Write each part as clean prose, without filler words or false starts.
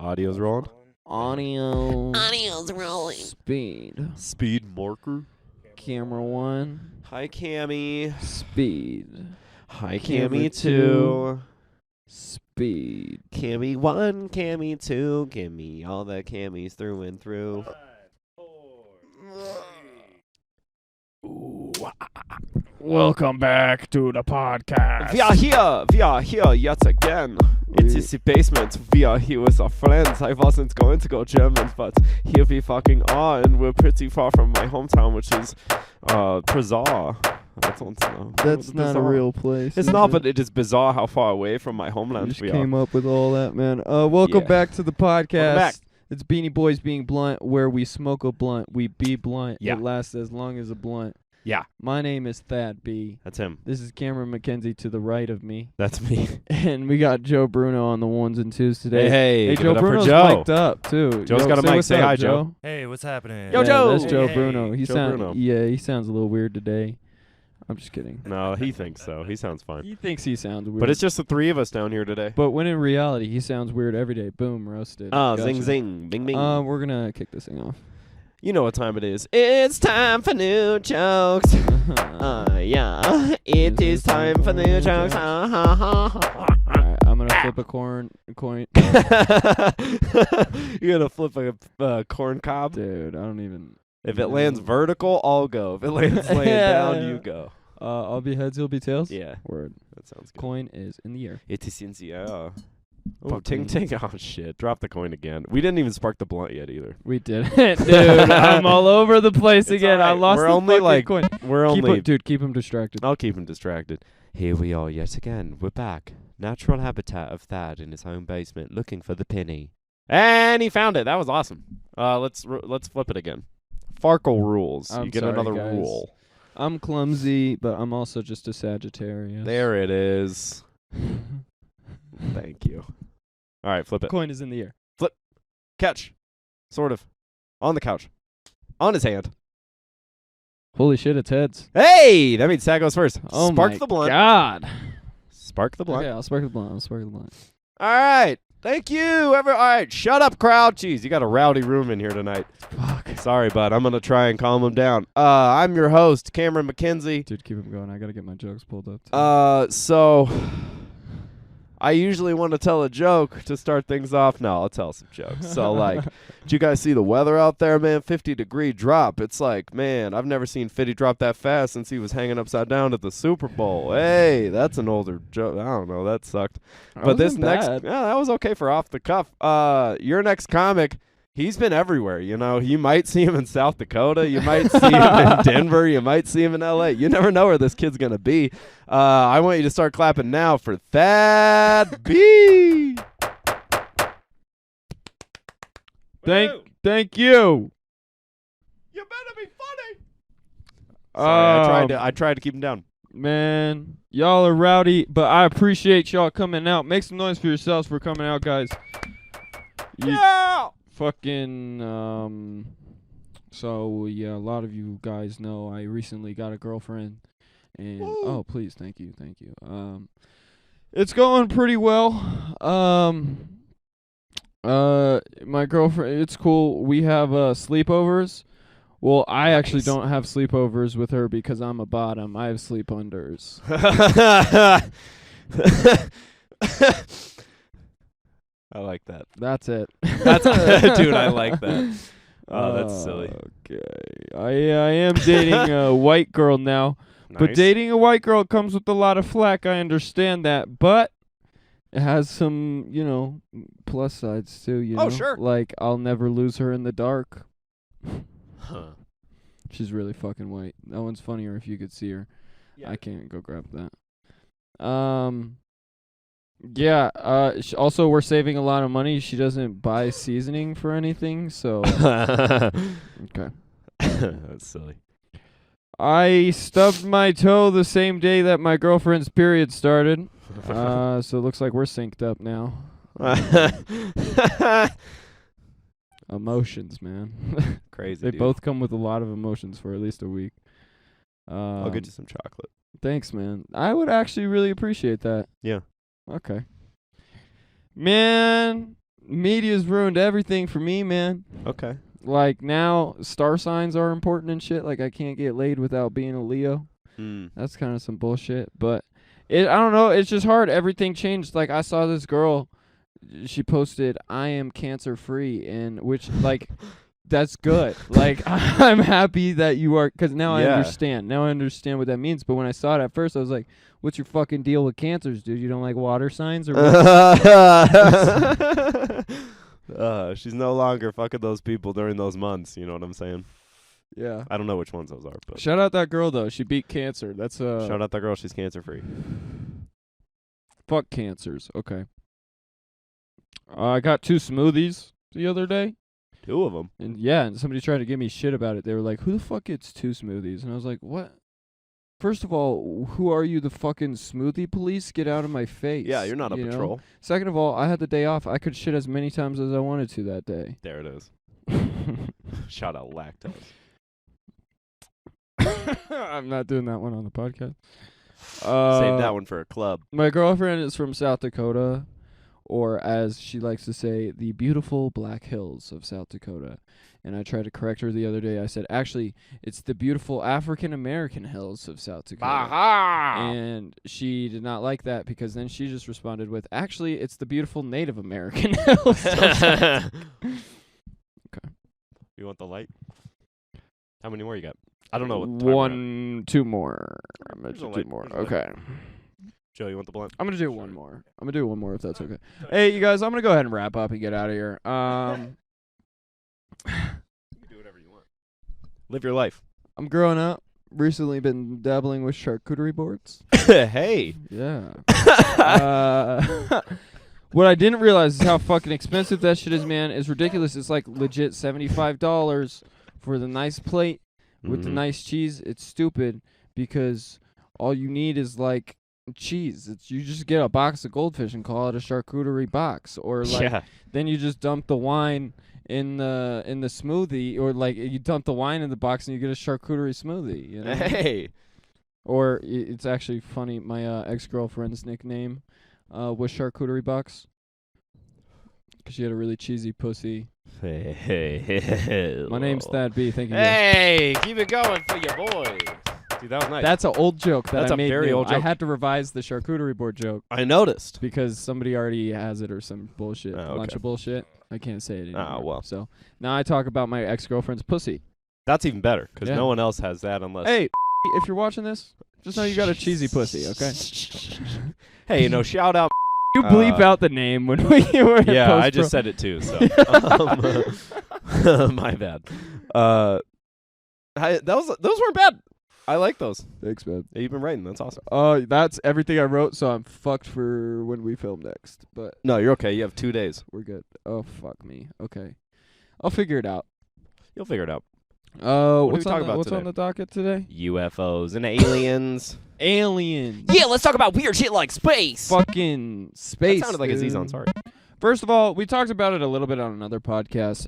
Audio's rolling. Audio's rolling. Speed marker. Camera 1. Hi, Cammy. Speed. Hi, Camera Cammy 2. Speed. Cammy 1, Cammy 2. Give me all the Cammies through and through. 5, 4, 3. Welcome back to the podcast. We are here yet again. It is the basement. We are here with our friends. I wasn't going to go German, but here we fucking are, and we're pretty far from my hometown, which is bizarre. I don't know. That's not a real place. It's not, but it is bizarre how far away from my You homeland just we came are. up with all that, man. Welcome Yeah. back to the podcast. Welcome back. It's Beanie Boys Being Blunt, where we smoke a blunt, we be blunt. Yeah. It lasts as long as a blunt. Yeah, My name is Thad B. that's him. This is Cameron McKenzie to the right of me. That's me. And we got Joe Bruno on the ones and twos today. Hey, give Joe it up for Bruno's Joe. mic'd up too. Joe's got a say mic. what's Say up, hi, Joe. Hey, what's happening? Yo, Yeah, Joe. That's Joe Hey. Bruno. He Joe sounds Bruno. he sounds a little weird today. I'm just kidding. No, he thinks so. He sounds fine. He thinks he sounds weird. But it's just the three of us down here today. But when in reality he sounds weird every day. Boom, roasted. Ah, Gotcha. zing, zing, bing, bing. We're gonna kick this thing off. You know what time it is. It's time for new jokes. Yeah. It is time for new jokes. Alright, I'm gonna flip a coin. You're gonna flip a corn cob? Dude, I don't even. If it lands vertical, I'll go. If it lands laying down, you go. I'll be heads, you'll be tails. Yeah, Word. that sounds good. Coin is in the air. It is in the air. Oh, Fucking- ting ting. Oh, shit. Drop the coin again. We didn't even spark the blunt yet either. We did it, dude. I'm all over the place It's again. I alright. lost We're the only fucking like- coin. We're Keep only... him, dude, keep him distracted. I'll keep him distracted. Here we are yet again. We're back. Natural habitat of Thad in his home basement, looking for the penny. And he found it. That was awesome. Let's flip it again. Farkle rules. I'm You get sorry, another guys. rule. I'm clumsy, but I'm also just a Sagittarius. There it is. Thank you. All right, flip it. Coin is in the air. Catch. Sort of. On the couch. On his hand. Holy shit, it's heads. Hey! That means Thad goes first. Oh Spark my the blunt. God. Spark the blunt. Okay, I'll spark the blunt. All right. Thank you. All right. Shut up, crowd. Jeez, you got a rowdy room in here tonight. Fuck. Sorry, bud. I'm going to try and calm him down. I'm your host, Cameron McKenzie. Dude, keep him going. I gotta get my jokes pulled up. Too. So I usually want to tell a joke to start things off. No, I'll tell some jokes. So, like, did you guys see the weather out there, man? 50-degree drop. It's like, man, I've never seen 50 drop that fast since he was hanging upside down at the Super Bowl. Hey, that's an older joke. I don't know. That sucked. But this next, bad. yeah, that was okay for off the cuff. Your next comic, he's been everywhere. You know, you might see him in South Dakota. You might see him in Denver. You might see him in LA. You never know where this kid's gonna be. I want you to start clapping now for Thad B. Thank you. You better be funny. Sorry, I tried to keep him down. Man, y'all are rowdy, but I appreciate y'all coming out. Make some noise for yourselves for coming out, guys. Yeah. Fucking, so yeah, a lot of you guys know I recently got a girlfriend, and Woo. oh, please, thank you. It's going pretty well. My girlfriend, it's cool. We have sleepovers. Well, I actually Nice. don't have sleepovers with her because I'm a bottom. I have sleep unders. I like that. That's it. That's dude. I like that. Oh, that's silly. Okay. I am dating a white girl now. But Nice. dating a white girl comes with a lot of flack. I understand that. But it has some, plus sides too, Oh, sure. Like, I'll never lose her in the dark. Huh. She's really fucking white. That one's funnier if you could see her. Yeah. I can't go grab that. Yeah, also we're saving a lot of money. She doesn't buy seasoning for anything, so okay. That's silly. I stubbed my toe the same day that my girlfriend's period started. So it looks like we're synced up now. Emotions, man. Crazy. They dude. both come with a lot of emotions for at least a week. I'll get you some chocolate. Thanks, man. I would actually really appreciate that. Yeah. Okay. Man, Media's ruined everything for me, man. Okay. Like, now, star signs are important and shit. Like, I can't get laid without being a Leo. That's kind of some bullshit. But, I don't know. It's just hard. Everything changed. Like, I saw this girl. She posted, "I am cancer-free," and which, like, that's good. Like, I'm happy that you are, because now I understand. Now I understand what that means. But when I saw it at first, I was like, what's your fucking deal with cancers, dude? You don't like water signs? Or what? She's no longer fucking those people during those months. You know what I'm saying? Yeah. I don't know which ones those are, but Shout out that girl, though. She beat cancer. That's shout out that girl. She's cancer free. Fuck cancers. Okay. I got 2 smoothies the other day. 2 of them. And somebody tried to give me shit about it. They were like, "Who the fuck gets 2 smoothies?" And I was like, "What? First of all, who are you, the fucking smoothie police? Get out of my face." Yeah, you're not a patrol. Know? Second of all, I had the day off. I could shit as many times as I wanted to that day. There it is. Shout out lactose. I'm not doing that one on the podcast. Save that one for a club. My girlfriend is from South Dakota, or as she likes to say, the beautiful Black Hills of South Dakota. And I tried to correct her the other day. I said, actually, it's the beautiful African-American hills of South Dakota. Baha! And she did not like that, because then she just responded with, actually, it's the beautiful Native American hills. Okay. You want the light? How many more you got? I don't know what time we're at. 2 more. I'm going to There's a do light. 2 more. There's a light. Okay. Joe, you want the blunt? I'm going to do 1 more. I'm going to do 1 more if that's okay. Hey, you guys, I'm going to go ahead and wrap up and get out of here. You can do whatever you want. Live your life. I'm growing up. Recently been dabbling with charcuterie boards. Hey. Yeah. What I didn't realize is how fucking expensive that shit is, man. It's ridiculous. It's like legit $75 for the nice plate with the nice cheese. It's stupid because all you need is like cheese. You just get a box of goldfish and call it a charcuterie box, or like then you just dump the wine in the smoothie, or like you dump the wine in the box and you get a charcuterie smoothie. You know? Hey. Or it's actually funny. My ex-girlfriend's nickname was charcuterie box because she had a really cheesy pussy. Hey. My name's Thad B. Thank you. Hey, keep it going for your boys. Dude, that was nice. That's an old joke that That's I a made very new. old joke. I had to revise the charcuterie board joke I noticed. because somebody already has it or some bullshit. Oh, A bunch okay. of bullshit. I can't say it anymore. Oh, well. So now I talk about my ex-girlfriend's pussy. That's even better because Yeah. no one else has that unless. Hey, if you're watching this, just know you got a cheesy pussy, okay? Hey, shout out. You bleep out the name when we were in Yeah, I post-pro. just said it too. So my bad. Those weren't bad. I like those. Thanks, man. You've been writing. That's awesome. That's everything I wrote, so I'm fucked for when we film next. But No, you're okay. You have 2 days. we're good. Oh, fuck me. Okay. I'll figure it out. You'll figure it out. What are we what's talking about what's today? on the docket today? UFOs and aliens. Aliens. Yeah, let's talk about weird shit like space. Fucking space. That sounded like dude. Aziz Ansari. First of all, we talked about it a little bit on another podcast.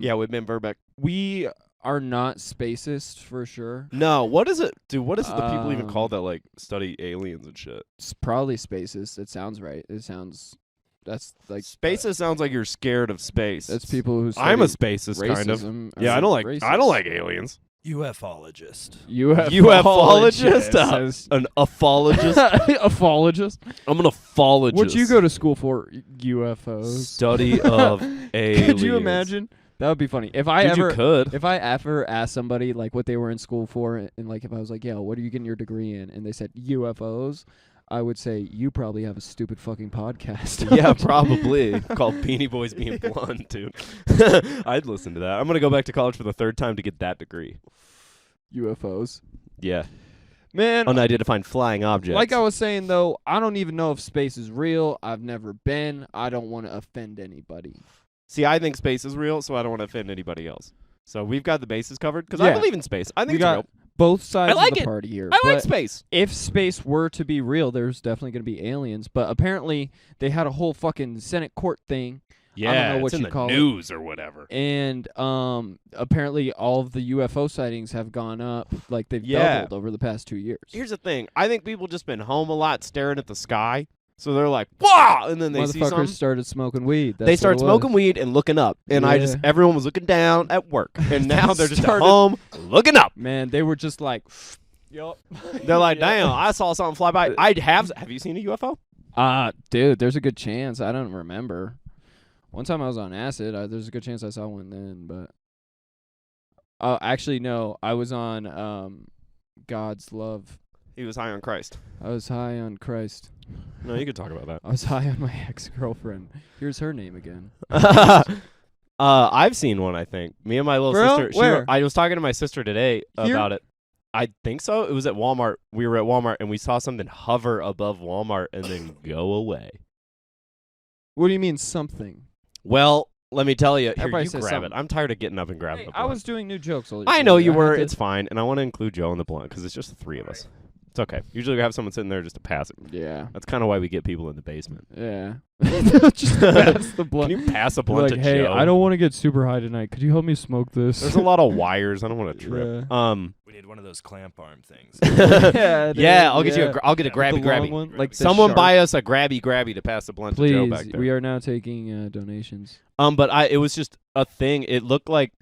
Yeah, with Ben Verbeck. We are not spacists for sure. No, what is it, dude? What is it the people even call that, like, study aliens and shit? It's probably spacists. It sounds right. It sounds. That's like Spacist sounds like you're scared of space. That's people who. I'm a study spacist, kind of. racism Yeah, or I don't like racist. aliens. UFologist. UFologist? Says- An ufologist. Ufologist. I'm an ufologist. What'd you go to school for? UFOs. Study of aliens. Could you imagine? That would be funny. If I Dude, ever you could. If I ever asked somebody like what they were in school for, and like if I was like, "Yeah, what are you getting your degree in?" and they said UFOs, I would say you probably have a stupid fucking podcast. Yeah, probably. Called Beanie Boys Being Blunt, dude. I'd listen to that. I'm going to go back to college for the 3rd time to get that degree. UFOs. Yeah. Man, Unidentified flying objects. like I was saying though, I don't even know if space is real. I've never been. I don't want to offend anybody. See, I think space is real, so I don't want to offend anybody else. So we've got the bases covered, because I Yeah. believe in space. I think We it's got real. both sides I like of the it. party here. I like but space. if space were to be real, there's definitely going to be aliens. But apparently, they had a whole fucking Senate court thing. Yeah, I don't know what it's in you the call it. news or whatever. And apparently, all of the UFO sightings have gone up. Like, they've Yeah. doubled over the past 2 years. Here's the thing. I think people just been home a lot staring at the sky. So they're like, wow! And then they see Motherfuckers something. started smoking weed. That's They what start it smoking was. weed and looking up. And Yeah. everyone was looking down at work. And now they're just at Started- home looking up. Man, they were just like, yup. They're like, damn, I saw something fly by. Have you seen a UFO? Dude, there's a good chance. I don't remember. One time I was on acid. There's a good chance I saw one then, but. Actually, no. I was on God's Love. He was high on Christ. I was high on Christ. No, you could talk about that. I was high on my ex-girlfriend. Here's her name again. I've seen one, I think. Me and my little For real? sister. Where? I was talking to my sister today Here? about it. I think so. It was at Walmart. We were at Walmart, and we saw something hover above Walmart and then go away. What do you mean something? Well, let me tell you. Here, Everybody you says grab it. something. I'm tired of getting up and grabbing Hey, the I blunt. was doing new jokes. I know you I were. had to- It's fine. And I want to include Joe in the blunt because it's just the three of us. It's okay. Usually we have someone sitting there just to pass it. Yeah. That's kind of why we get people in the basement. Yeah. Just pass the blunt. Can you pass a You're blunt like, to hey, Joe? I don't want to get super high tonight. Could you help me smoke this? There's a lot of wires. I don't want to trip. We need one of those clamp arm things. Yeah, dude, Yeah, I'll get you. yeah. I'll get a The grabby long grabby. one, like the Someone sharp- buy us a grabby to pass the blunt to Joe back Please, there. we are now taking donations. But it was just a thing. It looked like,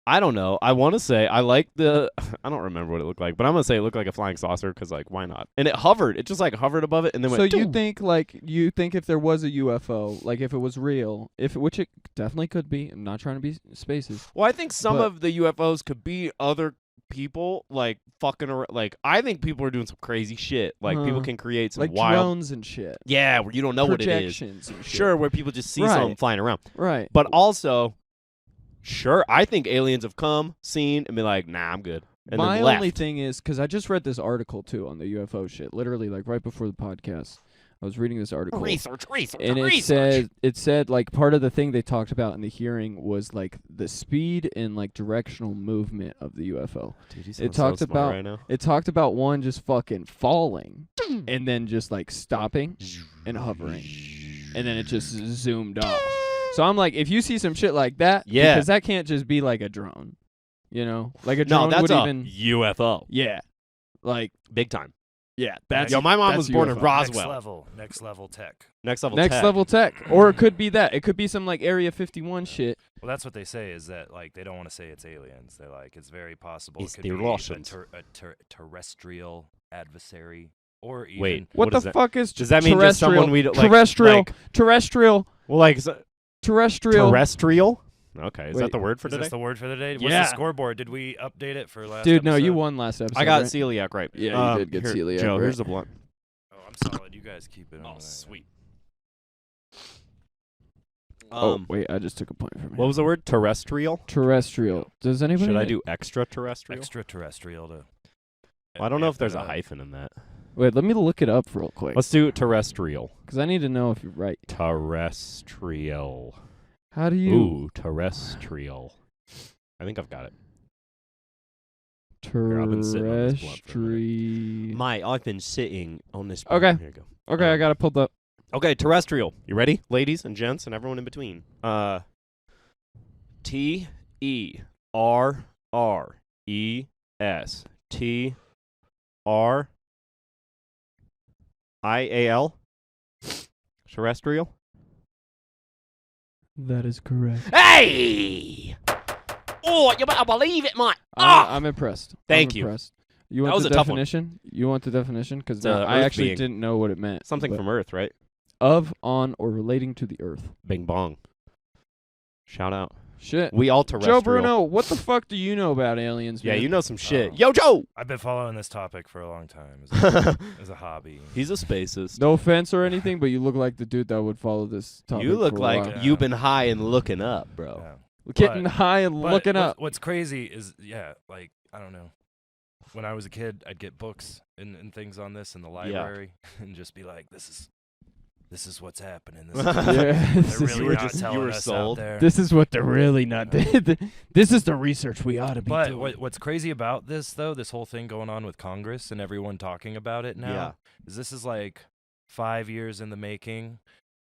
I don't know. I want to say I like the. I don't remember what it looked like, but I'm gonna say it looked like a flying saucer because like why not? And it hovered. It just like hovered above it and then So went. you "Doom." think if there was a UFO, like if it was real, which it definitely could be. I'm not trying to be spaces. Well, I think some but- of the UFOs could be other people like fucking around. Like I think people are doing some crazy shit. Like people Huh. can create some Like wild. drones and shit. Yeah, where you don't know what it is. Projections and shit. Sure, where people just see Right. something flying around. Right. But also, sure, I think aliens have come, seen, and been like, nah, I'm good. And My then left. only thing is, because I just read this article too on the UFO shit, literally like right before the podcast. I was reading this article. research. And it said like part of the thing they talked about in the hearing was like the speed and like directional movement of the UFO. Dude, you It sound so talked smart about- right now. It talked about one just fucking falling and then just like stopping and hovering. And then it just zoomed off. So I'm like, if you see some shit like that, Yeah. because that can't just be like a drone. You know? Like a No, drone that's would a even UFO. yeah. Like Big time. yeah, that's Yo, my mom that's was born in UFO. Roswell. Next level tech. Next level Next tech. level tech. Or it could be that. It could be some like Area 51 shit. Well, that's what they say is that like they don't want to say it's aliens. They're like it's very possible It's it could the be Russians. a terrestrial adversary or even Wait, What, is the that? fuck is Does that mean just someone we don't like? terrestrial like- terrestrial well, like is it terrestrial terrestrial? Okay, is Wait, that the word for Is today? this the word for the day? What's Yeah. the scoreboard? Did we update it for last Dude, no, you episode? won last episode. I got right? celiac right. Yeah, you did get here, celiac Joe, right. here's the blunt. Oh, I'm solid. You guys keep it on. Oh, there. sweet. Oh, wait, I just took a point from what you. was the word? Terrestrial. Terrestrial. Does anybody Should I know- do extraterrestrial? Extraterrestrial to. Well, I don't know if there's a hyphen in that. Wait, let me look it up real quick. Let's do terrestrial. Because I need to know if you're right. Terrestrial. How do you... Ooh, terrestrial. I think I've got it. Here, I've been sitting on this blunt for a minute. I've been sitting on this. Okay. Here you go. Okay, I got it pulled up. Okay, terrestrial. You ready, ladies and gents, and everyone in between? Terrestrial. Terrestrial. That is correct. Hey! Oh, you better believe it, mate. I'm impressed. Thank I'm you. impressed. You That want was the a tough one. definition? You want the definition? Because It's a I earth actually being. didn't know what it meant. Something but from Earth, right? of, on, or relating to the Earth. Bing bong. Shout out. Shit. We all terrestrial. Joe Bruno, what the fuck do you know about aliens, Yeah, man? you know some shit. Oh. Yo, Joe! I've been following this topic for a long time as a hobby. He's a spacist. No offense or anything, but you look like the dude that would follow this topic. You look for a like while. Yeah. you've been high and looking up, bro. Yeah. Getting But- high and But looking up. What's crazy is, like, I don't know. When I was a kid, I'd get books and things on this in the library and just be like, this is what's happening. This is Yeah, this they're is- really you were not just- you telling were us sold. out there. This is what they're really not. This is the research we ought to be But doing. what's crazy about this, though, this whole thing going on with Congress and everyone talking about it now, Yeah. is this is like 5 years in the making.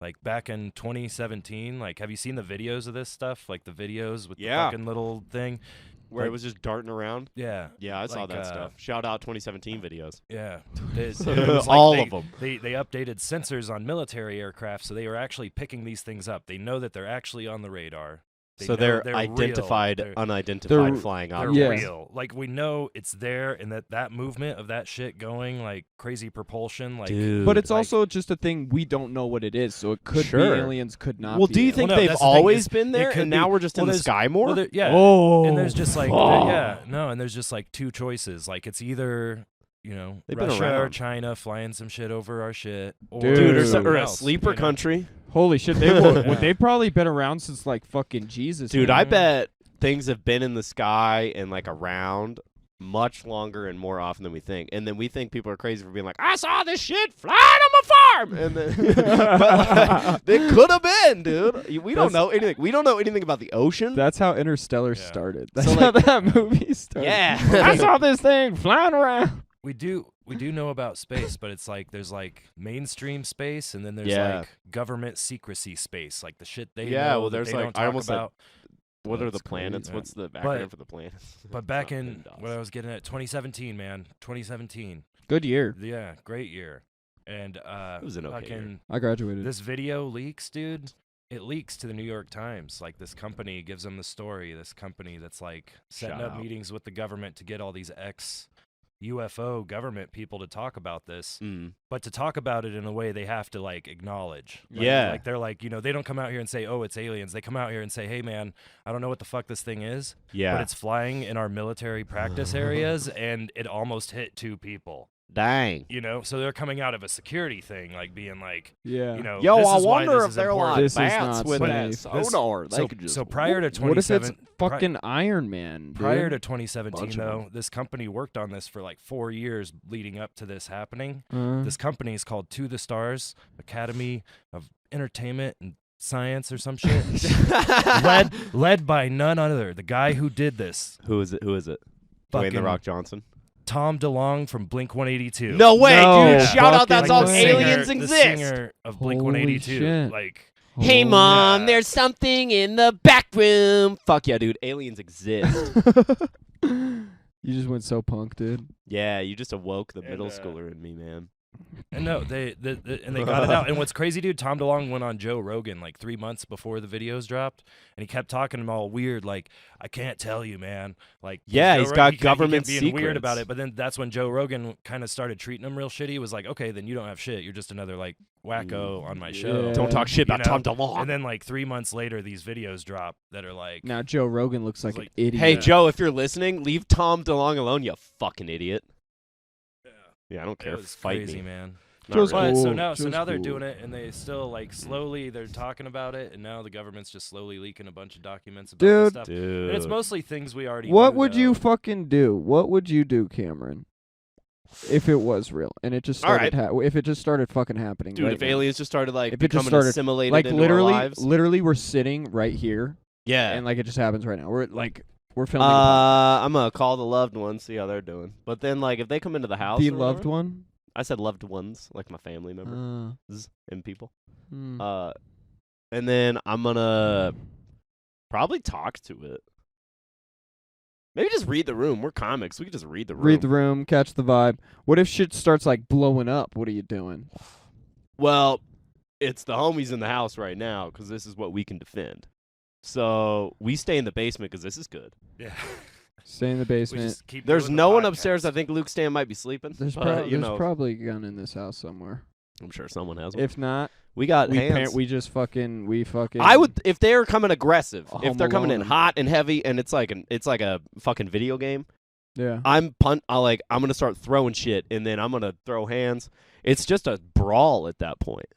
Like back in 2017, like have you seen the videos of this stuff? Like the videos with the Yeah. fucking little thing Where it was just darting around. Yeah. Yeah, I saw Like, that stuff. Shout out 2017 videos. Yeah. It was like All of them. They updated sensors on military aircraft, so they were actually picking these things up. They know that they're actually on the radar. So know they're real. identified, They're- unidentified flying They're objects. Yes. real. Like we know it's there, and that movement of that shit going like crazy propulsion, like. Dude. But it's like- also just a thing we don't know what it is, so it could Sure. be aliens, could not Well, be do you aliens. think Well, no, they've that's the thing, always is been there, it could and now be- we're just in well, the there's- sky more? Well, yeah. Oh, And there's just like fuck. and there's just like two choices. Like it's either They've been Russia or around. China flying some shit over our shit, or Dude, or something or a else, sleeper you know? country. Holy shit, they would. They've probably been around since like fucking Jesus. Dude, man. I bet things have been in the sky and like around much longer and more often than we think. And then we think people are crazy for being like, I saw this shit flying on my farm. And then but like, it could have been, dude. We don't know anything. We don't know anything about the ocean. That's how Interstellar Yeah. started. That's So, how like- that movie started. Yeah. I saw this thing flying around. We do know about space, but it's like there's like mainstream space, and then there's Yeah. like government secrecy space, like the shit they Yeah, know well, that there's they like- don't I talk almost said about. What are the That's crazy. planets? Yeah. What's the acronym But- for the planets? But back Not in PennDOS. what I was getting at, 2017, man, 2017, Good year. yeah, great year, and It was an okay year. fucking I graduated. this video leaks, dude. It leaks to the New York Times. Like this company gives them the story. This company that's like setting Shout up out. meetings with the government to get all these UFO government people to talk about this, but to talk about it in a way they have to like acknowledge. Like, Yeah. like they're like, they don't come out here and say, "Oh, it's aliens." They come out here and say, "Hey, man, I don't know what the fuck this thing is, Yeah. but it's flying in our military practice areas, and it almost hit 2 people." Dang. So they're coming out of a security thing, like being like, yeah. Yo, this I is why wonder this if is they're important. like This is bats not with that safe. sonar. They So, could just so prior to What if it's 27 fucking Iron Man? Dude? Prior to 2017, Bunch of though, this company worked on this for like 4 years leading up to this happening. Uh, This company is called To the Stars Academy of Entertainment and Science or some shit. led by none other, the guy who did this, Who is it? Who is it? Dwayne the Fucking Rock Johnson. Tom DeLonge from Blink 182. No way, No dude! Shout out that fucking song. way. Aliens The exist. singer of Blink Holy 182. shit. Like, Hey, holy- mom, Yeah. there's something in the back room. Fuck yeah, dude! Aliens exist. You just went so punk, dude. Yeah, you just awoke the And, middle schooler in me, man. and no, they got it out. And what's crazy, dude, Tom DeLonge went on Joe Rogan like 3 months before the videos dropped, and he kept talking to him all weird, like, I can't tell you, man. Like, Yeah, Joe he's Rogan- got he kept government being weird about secrets. it. But then that's when Joe Rogan kind of started treating him real shitty. He was like, okay, then you don't have shit. You're just another like wacko on my show. Yeah. Don't talk shit about You know, Tom DeLonge. And then like 3 months later, these videos drop that are like, Now Joe Rogan looks like like, an idiot. Hey, Yeah. Joe, if you're listening, leave Tom DeLonge alone, you fucking idiot. yeah, Yeah, I don't it care. was Fight crazy, me. man. Not Just really. But so cool. now Just they're cool. doing it, and they still like slowly they're talking about it, and now the government's just slowly leaking a bunch of documents about this Dude. stuff. Dude. And it's mostly things we already. What knew, would though. you fucking do? What would you do, Cameron? If it was real and it just All started, if it just started fucking happening, Dude, right if now. aliens just started like If it just becoming started, assimilated like into literally, our lives. literally, we're sitting right here, Yeah. and like it just happens right now. We're filming. a podcast. I'm gonna call the loved ones, see how they're doing. But then, like, if they come into the house, The or loved whatever- one. I said loved ones, like my family members and people. Hmm. And then I'm gonna probably talk to it. Maybe just read the room. We're comics. We could just read the room. Read the room, catch the vibe. What if shit starts like blowing up? What are you doing? Well, it's the homies in the house right now because this is what we can defend. So we stay in the basement because this is good. Yeah. Stay in the We basement. just keep There's doing the no one podcast. upstairs. I think Luke Stan might be sleeping. There's, but, you know, probably a gun in this house somewhere. I'm sure someone has one. If not, We got we hands. just fucking I would if they're coming aggressive. Home If they're coming in Alone. hot and heavy, and it's like a fucking video game. Yeah. I'm gonna start throwing shit, and then I'm gonna throw hands. It's just a brawl at that point.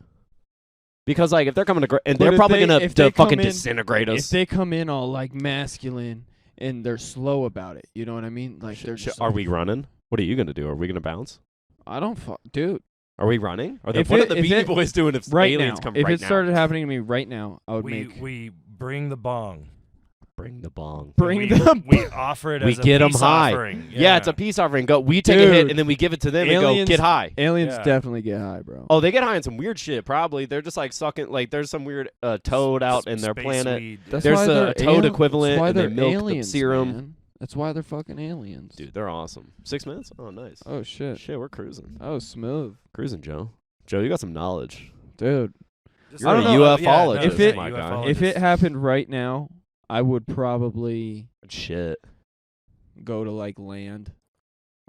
Because like if they're coming and But they're if probably they- gonna if they come fucking in- disintegrate us. If they come in all like masculine and they're slow about it, you know what I mean? Like they're just. Are we running? What are you gonna do? Are we gonna bounce? I don't dude. Are we running? What If are it- the if Beanie it- Boys doing if Right aliens now, come if right it now? started happening to me right now, I would We make. we bring the bong. Bring the bong. We offer it we as a get them peace high. offering. Yeah, it's a peace offering. We take a hit Dude, and then we give it to them aliens- and go get high. Aliens Yeah. definitely get high, bro. Oh, they get high on some weird shit. Probably they're just like sucking. Like there's some weird toad out in their Space planet. weed. That's There's why a they're toad al- equivalent, That's why and they they're milk the aliens, serum. man. That's why they're fucking aliens. Dude, they're awesome. 6 minutes? Oh, nice. Oh shit. Shit, we're cruising. Oh, smooth, Cruising, Joe. Joe, you got some knowledge. dude. Just You're I a don't know. UFologist, If it- my guy. UFologist. If it happened right now, I would probably Shit. go to like land.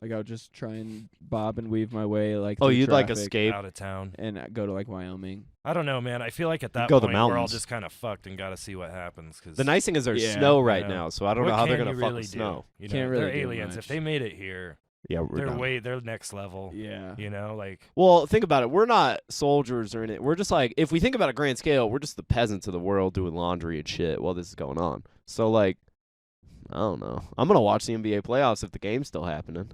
Like I would just try and bob and weave my way like. Oh, through you'd like traffic escape? out of town. and go to like Wyoming. I don't know, man. I feel like at that Go to point the we're all mountains. just kind of fucked and got to see what happens. Cause The nice thing is there's Yeah, snow you right know. now, so I don't what know how they're can gonna you fuck really with do? snow. You know, Can't really they're do aliens. much. If they made it here, Yeah, we're done. they're next level. Yeah. You know, like Well, think about it. We're not soldiers or anything. We're just like, if we think about a grand scale, we're just the peasants of the world doing laundry and shit while this is going on. So, like, I don't know. I'm going to watch the NBA playoffs if the game's still happening.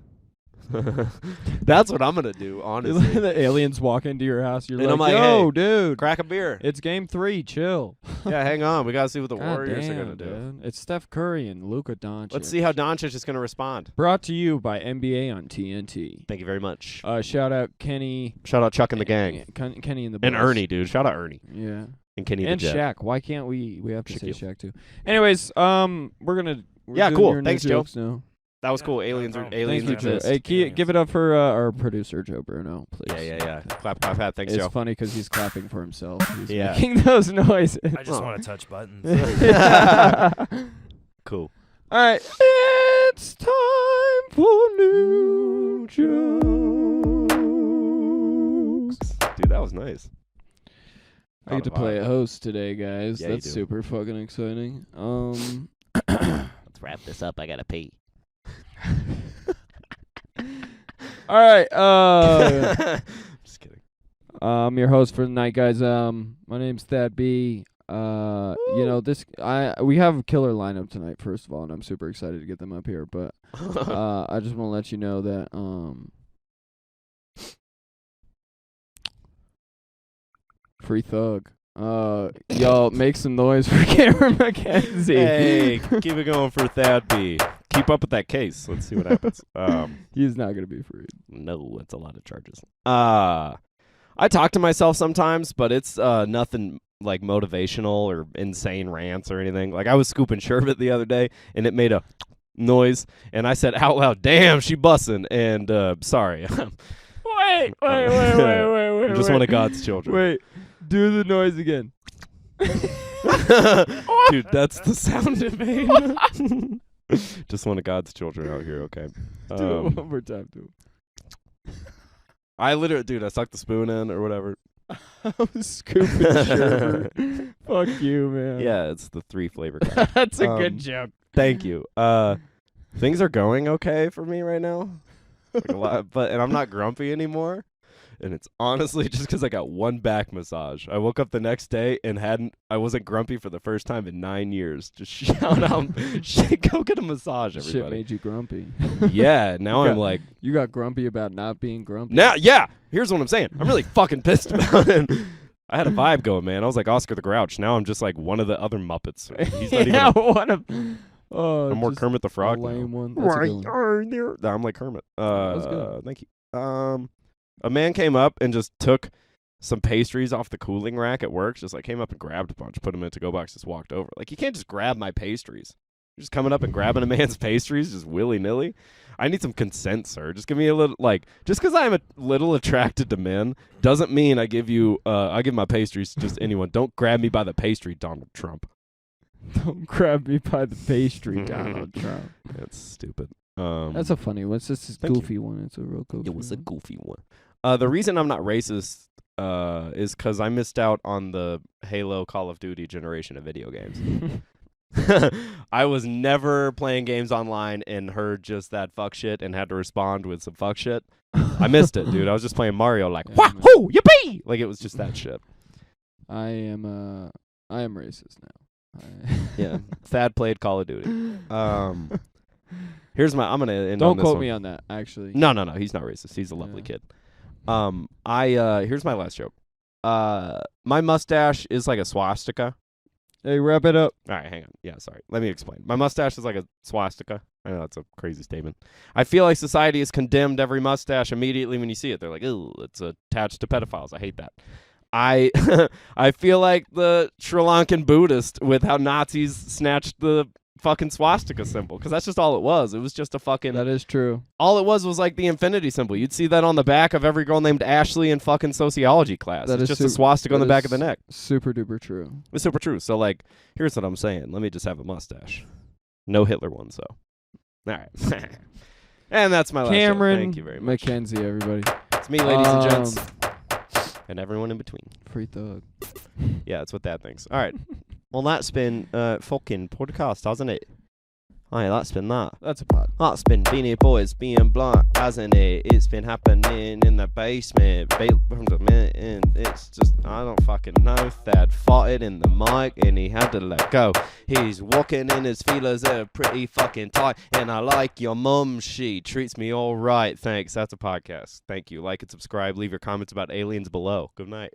That's what I'm going to do, honestly. The aliens walk into your house. You're And I'm like, like, yo, hey, dude, Crack a beer. it's game 3. Chill. Yeah, hang on. We got to see what the God Warriors are damn, going to do. dude. It's Steph Curry and Luka Doncic. Let's see how Doncic is going to respond. Brought to you by NBA on TNT. Thank you very much. Shout out Kenny. Shout out Chuck and the gang. Kenny and the And boys. Ernie, dude. Shout out Ernie. Yeah. And Kenny And the Jet. Shaq. Why can't we have to say Shaquille. Shaq too? Anyways, we're Yeah, doing cool. your new Thanks, Joe. jokes now. That was Yeah, cool. no Aliens are problem. aliens Thank you, Joe. exist. Hey, give it up for our producer Joe Bruno, please. Yeah. Clap, clap, clap. Thanks, It's Joe. funny because he's clapping for himself. He's Yeah. making those noises. I just Oh. want to touch buttons. Cool. All right, it's time for new jokes. Dude, that was nice. I get to play a host today, guys. Yeah, you That's do. super fucking exciting. Let's wrap this up. I gotta pee. All right. Just kidding. I'm your host for the night, guys. My name's Thad B. We have a killer lineup tonight, first of all, and I'm super excited to get them up here. But I just want to let you know that Free Thug. Y'all make some noise for Cameron McKenzie. Hey, keep it going for Thad B. Keep up with that case. Let's see what happens. He's not gonna be freed. No, it's a lot of charges. I talk to myself sometimes, but it's nothing like motivational or insane rants or anything. Like I was scooping sherbet the other day, and it made a noise, and I said out loud, "Damn, she bussin'," and Wait. sorry. I'm just one of God's children. Wait, do the noise again. Dude, that's the sound it made. Just one of God's children out here, okay? Do it one more time, too. I literally, dude, I sucked the spoon in or whatever. I was scooping sherbet. Fuck you, man. Yeah, it's the 3 flavor kind. That's a good joke. Thank you. Things are going okay for me right now. Like a lot, and I'm not grumpy anymore. And it's honestly just because I got one back massage. I woke up the next day and I wasn't grumpy for the first time in 9 years. Just shout out, go get a massage, Shit everybody. made you grumpy. Yeah, now You I'm got- like, You got grumpy about not being grumpy. now, yeah, here's what I'm saying. I'm really fucking pissed about it. I had a vibe going, man. I was like Oscar the Grouch. Now I'm just like one of the other Muppets. He's not yeah, even one of. Oh, I'm more just Kermit the a Frog now. lame one. That's a good one. No, I'm like Kermit. was good. Thank you. A man came up and just took some pastries off the cooling rack at work. Just like came up and grabbed a bunch, put them in a to-go box, just walked over. Like you can't just grab my pastries. You're just coming up and grabbing a man's pastries just willy-nilly. I need some consent, sir. Just give me a little, like, just because I'm a little attracted to men doesn't mean I give you, I give my pastries to just anyone. Don't grab me by the pastry, Donald Trump. Don't grab me by the pastry, Donald Trump. That's stupid. That's a funny one. It's just a Thank you. goofy one. It's a real goofy It was a one. goofy one. The reason I'm not racist is because I missed out on the Halo Call of Duty generation of video games. I was never playing games online and heard just that fuck shit and had to respond with some fuck shit. I missed it, dude. I was just playing Mario like, Yeah, wahoo, yippee! Like it was just that shit. I am racist now. Yeah. Thad played Call of Duty. Here's I'm gonna end Don't on this quote one. me on that, actually. No, he's not racist. He's a lovely Yeah. kid. Here's my last joke. My mustache is like a swastika. Hey, wrap it up. All right, hang on. Yeah, sorry. Let me explain. My mustache is like a swastika. I know that's a crazy statement. I feel like society has condemned every mustache immediately when you see it. They're like, "Ooh, it's attached to pedophiles." I hate that. I I feel like the Sri Lankan Buddhist with how Nazis snatched the fucking swastika symbol, because that's just all it was. It was just a fucking. That is true. All it was like the infinity symbol. You'd see that on the back of every girl named Ashley in fucking sociology class. That it's is just a swastika on the back of the neck. Super duper true. It's super true. So, like, here's what I'm saying. Let me just have a mustache. No Hitler one, so. All right. And that's my last Cameron joke. Thank you very much. Mackenzie, everybody. It's me, ladies and gents. And everyone in between. Free thug. Yeah, that's what Dad thinks. All right. Well, that's been fucking podcast, hasn't it? Aye, that's been that. That's a pod. That's been Beanie Boys being blunt, hasn't it? It's been happening in the basement. And it's just, I don't fucking know. Thad farted in the mic and he had to let go. He's walking in his feelers that are pretty fucking tight. And I like your mum. She treats me all right. Thanks. That's a podcast. Thank you. Like and subscribe. Leave your comments about aliens below. Good night.